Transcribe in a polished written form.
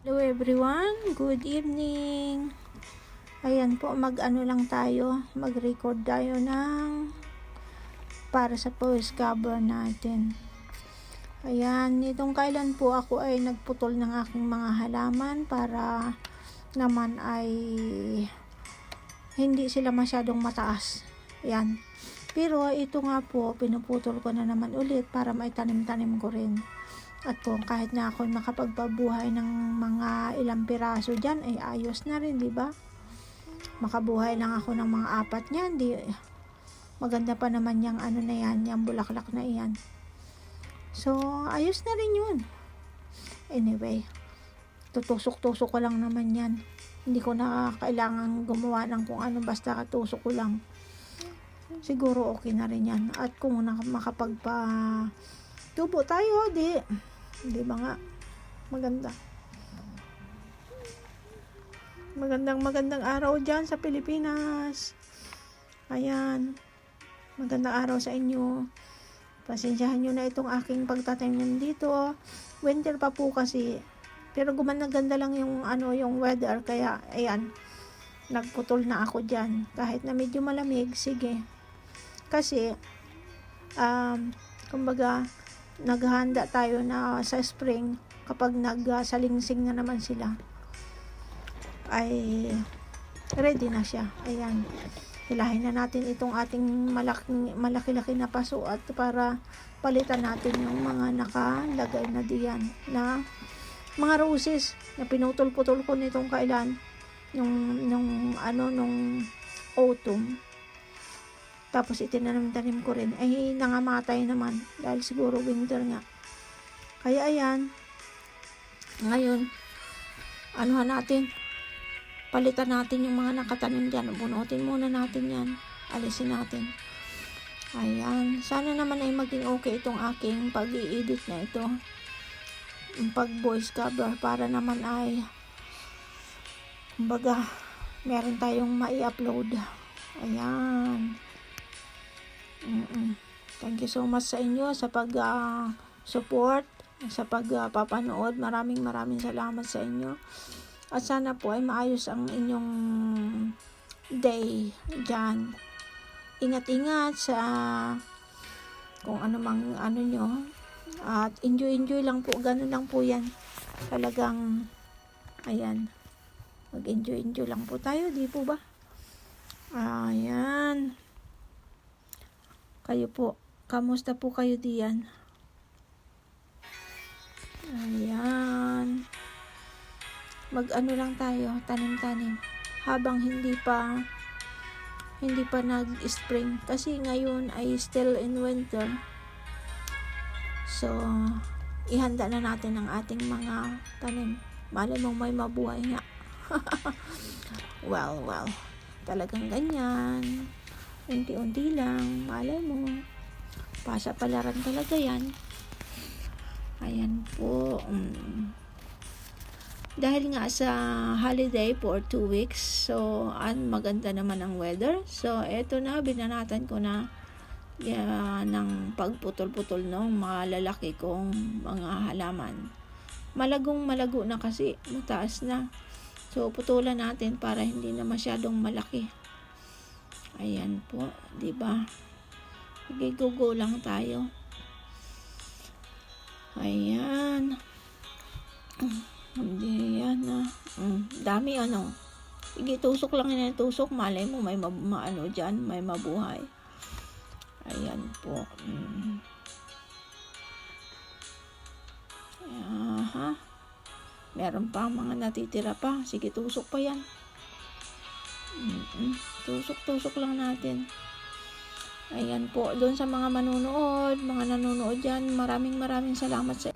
Hello everyone, good evening. Ayan po, mag-ano lang tayo, mag-record tayo ng para sa voice cover natin. Ayan, itong kailan po ako ay nagputol ng aking mga halaman para naman ay hindi sila masyadong mataas. Ayan. Pero ito nga po, pinuputol ko na naman ulit para maitanim-tanim ko rin. At kung kahit na ako makapagpabuhay ng mga ilang piraso dyan, ay ayos na rin, di ba? Makabuhay lang ako ng mga 4 niyan, di maganda pa naman yung ano na yan, yung bulaklak na yan. So, ayos na rin yun. Anyway, tutusok-tusok ko lang naman yan. Hindi ko na kailangan gumawa ng kung ano, basta katusok ko lang. Siguro okay na rin yan. At kung makapagpa-tubo tayo, di ba nga? Maganda. Magandang araw dyan sa Pilipinas. Ayan. Magandang araw sa inyo. Pasensyahan nyo na itong aking pagtatanim dito. Winter pa po kasi. Pero gumanda lang yung yung weather, kaya ayan. Nagputol na ako dyan. Kahit na medyo malamig, sige. Kasi kumbaga naghahanda tayo na sa spring kapag nagsalingsing na naman sila ay ready na siya. Ayan, hilahin na natin itong ating malaki-laki na paso at para palitan natin yung mga nakalagay na diyan na mga roses na pinutol-putol ko nitong kailan nung autumn. Tapos itinanam-tanim ko rin ay nangamatay naman dahil siguro winter nga. Kaya ayan, ngayon natin, palitan natin yung mga nakatanim dyan. Bunutin muna natin yan, alisin natin. Ayan, sana naman ay maging okay itong aking pag-i-edit na ito, yung pag voice cover, para naman ay kumbaga meron tayong mai-upload. Ayan. Thank you so much sa inyo sa pag-support, sa pagpapanood. Maraming salamat sa inyo. At sana po ay maayos ang inyong day dyan. Ingat-ingat sa kung ano mang nyo. At enjoy lang po. Ganun lang po yan. Talagang, ayan. Mag-enjoy lang po tayo. Di po ba? Ayan. Kayo po, kamusta po kayo diyan? Ayan. Mag-ano lang tayo, tanim-tanim. Habang hindi pa nag-spring. Kasi ngayon ay still in winter. So, ihanda na natin ang ating mga tanim. Malay mo may mabuhay nga. Well. Talagang ganyan. Unti-unti lang, malay mo. Pasapalaran talaga yan. Ayan po. Dahil nga sa holiday for 2 weeks, so maganda naman ang weather. So, eto na, binanatan ko na ng pagputol-putol ng mga lalaki kong mga halaman. Malago na kasi, mataas na. So, putulan natin para hindi na masyadong malaki. Ayan po, di ba? Go lang tayo. Ayan. Hindi yan dami Sige, tusok lang yan, tusok. Malay mo may dyan, may mabuhay. Ayan po. Aha. Meron pa mga natitira pa. Sige, tusok pa yan. Tusok lang natin. Ayan po, doon sa mga nanonood dyan, maraming salamat sa